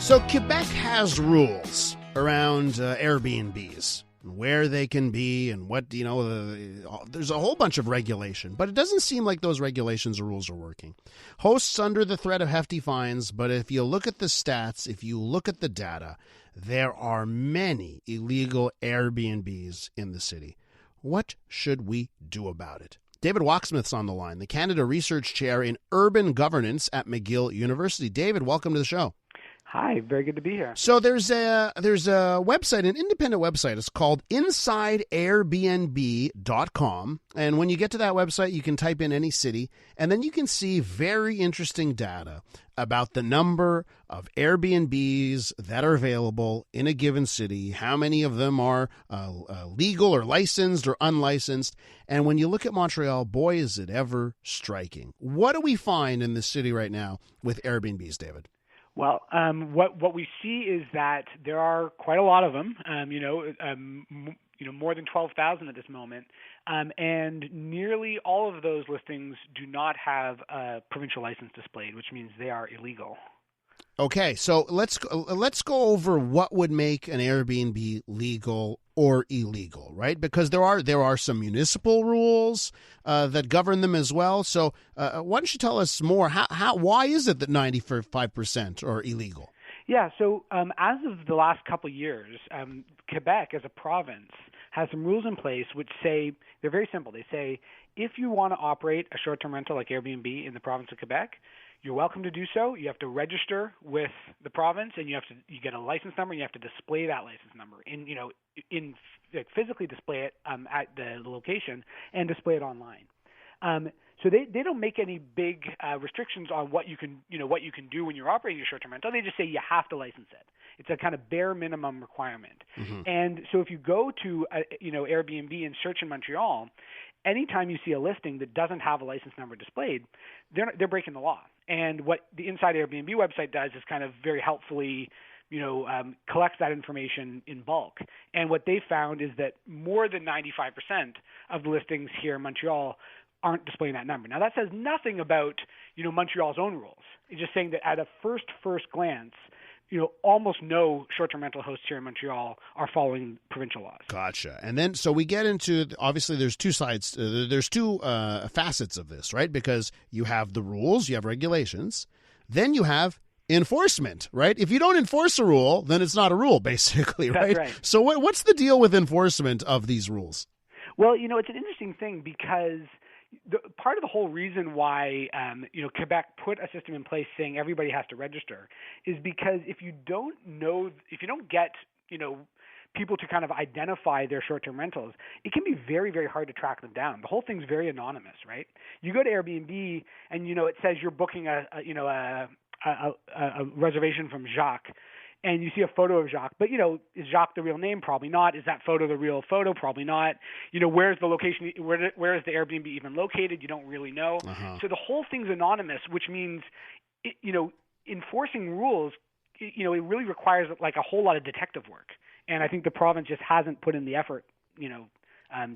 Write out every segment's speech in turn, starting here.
So Quebec has rules around Airbnbs, where they can be and what, there's a whole bunch of regulation, but it doesn't seem like those regulations or rules are working. Hosts under the threat of hefty fines, but if you look at the stats, if you look at the data, there are many illegal Airbnbs in the city. What should we do about it? David Wachsmuth's on the line, the Canada Research Chair in Urban Governance at McGill University. David, welcome to the show. Hi, very good to be here. So there's a website, an independent website. It's called InsideAirbnb.com. And when you get to that website, you can type in any city, and then you can see very interesting data about the number of Airbnbs that are available in a given city, how many of them are legal or licensed or unlicensed. And when you look at Montreal, boy, is it ever striking. What do we find in this city right now with Airbnbs, David? Well, what we see is that there are quite a lot of them. More than 12,000 at this moment, and nearly all of those listings do not have a provincial license displayed, which means they are illegal. Okay, so let's go over what would make an Airbnb legal or illegal, right? Because there are some municipal rules that govern them as well. So why don't you tell us more? Why is it that 95% are illegal? Yeah, so as of the last couple of years, Quebec as a province has some rules in place which say, they're very simple. They say, if you want to operate a short-term rental like Airbnb in the province of Quebec, you're welcome to do so. You have to register with the province, and you get a license number, and you have to display that license number physically display it at the location and display it online. So they don't make any big restrictions on what you can do when you're operating a short-term rental. They just say you have to license it. It's a kind of bare minimum requirement. Mm-hmm. And so if you go to Airbnb and search in Montreal, anytime you see a listing that doesn't have a license number displayed, they're breaking the law. And what the Inside Airbnb website does is kind of very helpfully collects that information in bulk. And what they found is that more than 95% of the listings here in Montreal aren't displaying that number. Now, that says nothing about, Montreal's own rules. It's just saying that at a first glance, almost no short-term rental hosts here in Montreal are following provincial laws. Gotcha. And then, so we get into, obviously there's two sides, there's two facets of this, right? Because you have the rules, you have regulations, then you have enforcement, right? If you don't enforce a rule, then it's not a rule, basically, right? That's right. So what's the deal with enforcement of these rules? Well, it's an interesting thing because part of the whole reason why Quebec put a system in place saying everybody has to register is because if you don't get people to kind of identify their short-term rentals, it can be very, very hard to track them down. The whole thing's very anonymous, right? You go to Airbnb and it says you're booking a reservation from Jacques, and you see a photo of Jacques. But, is Jacques the real name? Probably not. Is that photo the real photo? Probably not. Where's the location? Where is the Airbnb even located? You don't really know. Uh-huh. So the whole thing's anonymous, which means, enforcing rules, it really requires like a whole lot of detective work. And I think the province just hasn't put in the effort,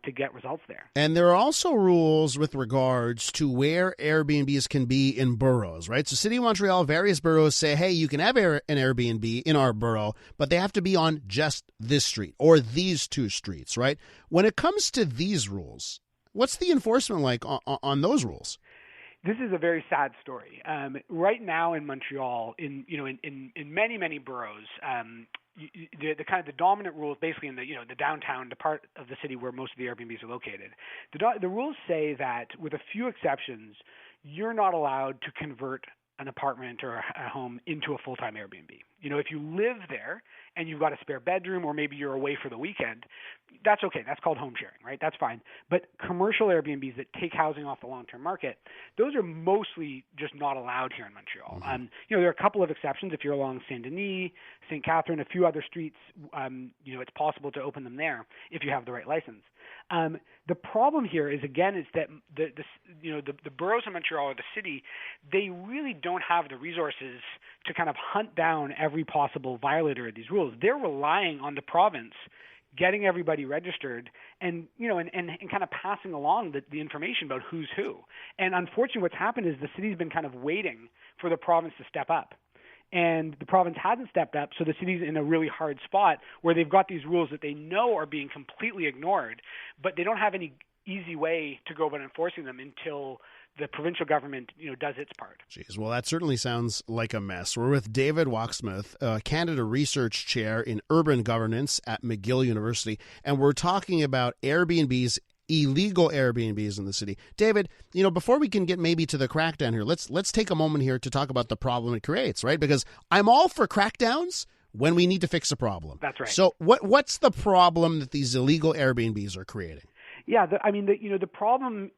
to get results there. And there are also rules with regards to where Airbnbs can be in boroughs, right? So City of Montreal, various boroughs say, hey, you can have an Airbnb in our borough, but they have to be on just this street or these two streets, right? When it comes to these rules, what's the enforcement like on those rules? This is a very sad story. Right now in Montreal, in many boroughs, the kind of the dominant rules, basically in the downtown, the part of the city where most of the Airbnbs are located, the rules say that with a few exceptions, you're not allowed to convert an apartment or a home into a full-time Airbnb. If you live there and you've got a spare bedroom or maybe you're away for the weekend, that's okay. That's called home sharing, right? That's fine. But commercial Airbnbs that take housing off the long-term market, those are mostly just not allowed here in Montreal. Mm-hmm. There are a couple of exceptions. If you're along Saint-Denis, St. Catherine, a few other streets, it's possible to open them there if you have the right license. The problem here is, again, is that the boroughs in Montreal or the city, they really don't have the resources to kind of hunt down every possible violator of these rules. They're relying on the province getting everybody registered and kind of passing along the information about who's who. And unfortunately, what's happened is the city's been kind of waiting for the province to step up. And the province hasn't stepped up, so the city's in a really hard spot where they've got these rules that they know are being completely ignored, but they don't have any easy way to go about enforcing them until the provincial government, does its part. Jeez, well, that certainly sounds like a mess. We're with David Wachsmuth, Canada Research Chair in Urban Governance at McGill University, and we're talking about Airbnbs, illegal Airbnbs in the city. David, before we can get maybe to the crackdown here, let's take a moment here to talk about the problem it creates, right? Because I'm all for crackdowns when we need to fix a problem. That's right. So what's the problem that these illegal Airbnbs are creating? Yeah, the problem,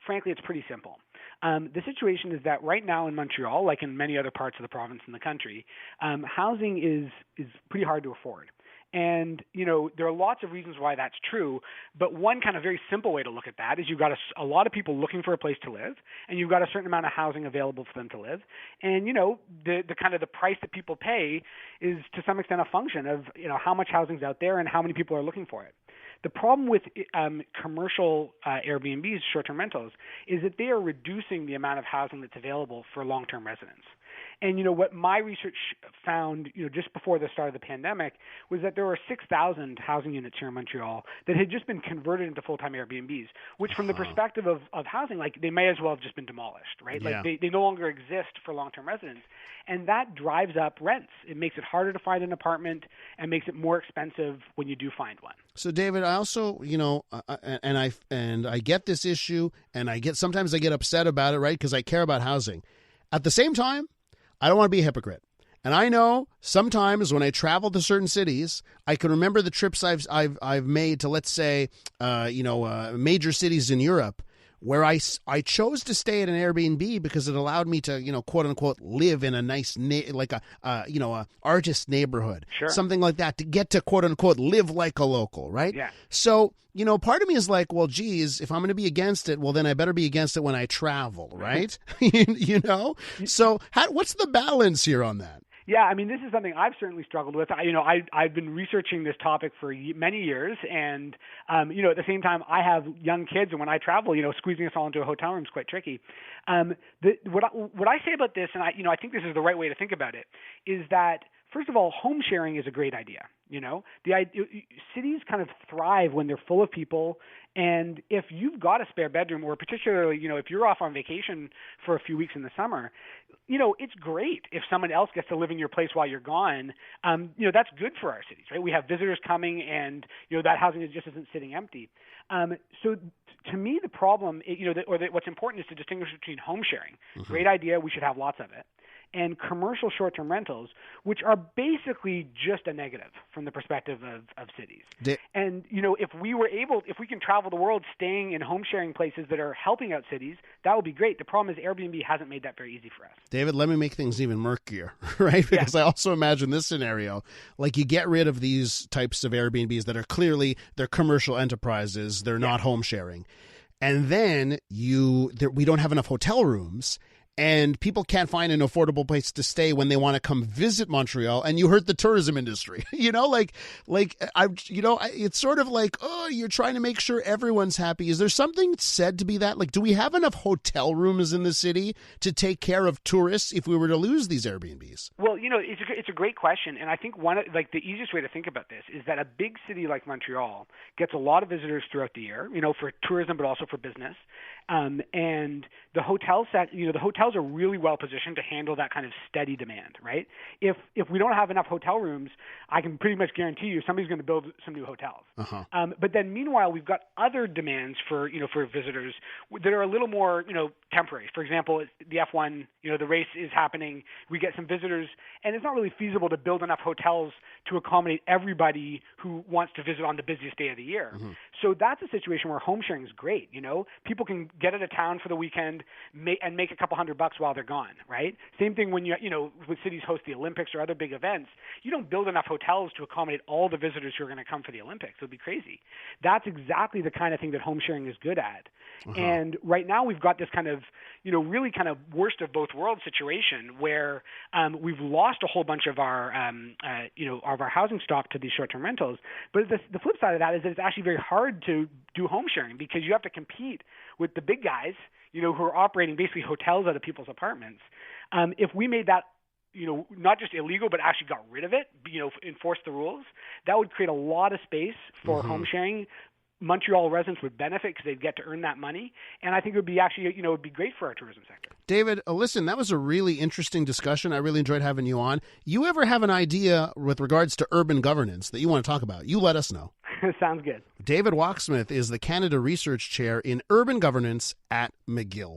frankly, it's pretty simple. The situation is that right now in Montreal, like in many other parts of the province and the country, housing is pretty hard to afford. And, there are lots of reasons why that's true, but one kind of very simple way to look at that is you've got a lot of people looking for a place to live, and you've got a certain amount of housing available for them to live. And, the kind of the price that people pay is to some extent a function of, how much housing's out there and how many people are looking for it. The problem with commercial Airbnbs, short-term rentals, is that they are reducing the amount of housing that's available for long-term residents. And, what my research found, just before the start of the pandemic, was that there were 6,000 housing units here in Montreal that had just been converted into full-time Airbnbs, which from the perspective of housing, like they may as well have just been demolished, right? Yeah. Like they no longer exist for long-term residents. And that drives up rents. It makes it harder to find an apartment and makes it more expensive when you do find one. So, David, I also, I get this issue, and sometimes I get upset about it, right? Because I care about housing. At the same time, I don't want to be a hypocrite. And I know sometimes when I travel to certain cities, I can remember the trips I've made to, let's say, major cities in Europe, where I chose to stay at an Airbnb because it allowed me to, quote unquote, live in a nice, a artist neighborhood, Sure. Something like that, to get to, quote unquote, live like a local, right? Yeah. So, part of me is like, well, geez, if I'm going to be against it, well, then I better be against it when I travel, right? So what's the balance here on that? Yeah, this is something I've certainly struggled with. I've been researching this topic for many years, and at the same time, I have young kids, and when I travel, squeezing us all into a hotel room is quite tricky. What I say about this, and I think this is the right way to think about it, is that first of all, home sharing is a great idea. Cities kind of thrive when they're full of people. And if you've got a spare bedroom, or particularly, if you're off on vacation for a few weeks in the summer, it's great if someone else gets to live in your place while you're gone. That's good for our cities, right? We have visitors coming, and, that housing just isn't sitting empty. So to me, the problem, what's important is to distinguish between home sharing. Mm-hmm. Great idea. We should have lots of it. And commercial short-term rentals, which are basically just a negative from the perspective of cities. And, if we can travel the world staying in home-sharing places that are helping out cities, that would be great. The problem is Airbnb hasn't made that very easy for us. David, let me make things even murkier, right? Because I also imagine this scenario, like you get rid of these types of Airbnbs that are clearly, they're commercial enterprises, they're not home-sharing. And then we don't have enough hotel rooms, and people can't find an affordable place to stay when they want to come visit Montreal, and you hurt the tourism industry. It's sort of like, oh, you're trying to make sure everyone's happy. Is there something said to be that? Like, do we have enough hotel rooms in the city to take care of tourists if we were to lose these Airbnbs? Well, it's a great question, and I think the easiest way to think about this is that a big city like Montreal gets a lot of visitors throughout the year, for tourism but also for business. And the hotels are really well positioned to handle that kind of steady demand, right? If we don't have enough hotel rooms, I can pretty much guarantee you somebody's going to build some new hotels. Uh-huh. But then meanwhile, we've got other demands for visitors that are a little more, temporary. For example, the F1, the race is happening. We get some visitors, and it's not really feasible to build enough hotels to accommodate everybody who wants to visit on the busiest day of the year. Mm-hmm. So that's a situation where home sharing is great. People can get out of town for the weekend and make a couple $100 while they're gone, right? Same thing when when cities host the Olympics or other big events. You don't build enough hotels to accommodate all the visitors who are going to come for the Olympics. It would be crazy. That's exactly the kind of thing that home sharing is good at. Uh-huh. And right now we've got this kind of, really kind of worst of both worlds situation where we've lost a whole bunch of our, of our housing stock to these short-term rentals. But the flip side of that is that it's actually very hard to do home sharing because you have to compete with the big guys, who are operating basically hotels out of people's apartments. If we made that not just illegal, but actually got rid of it, enforced the rules, that would create a lot of space for home sharing. Montreal residents would benefit because they'd get to earn that money. And I think it would be actually, it would be great for our tourism sector. David, listen, that was a really interesting discussion. I really enjoyed having you on. You ever have an idea with regards to urban governance that you want to talk about? You let us know. Sounds good. David Wachsmuth is the Canada Research Chair in Urban Governance at McGill.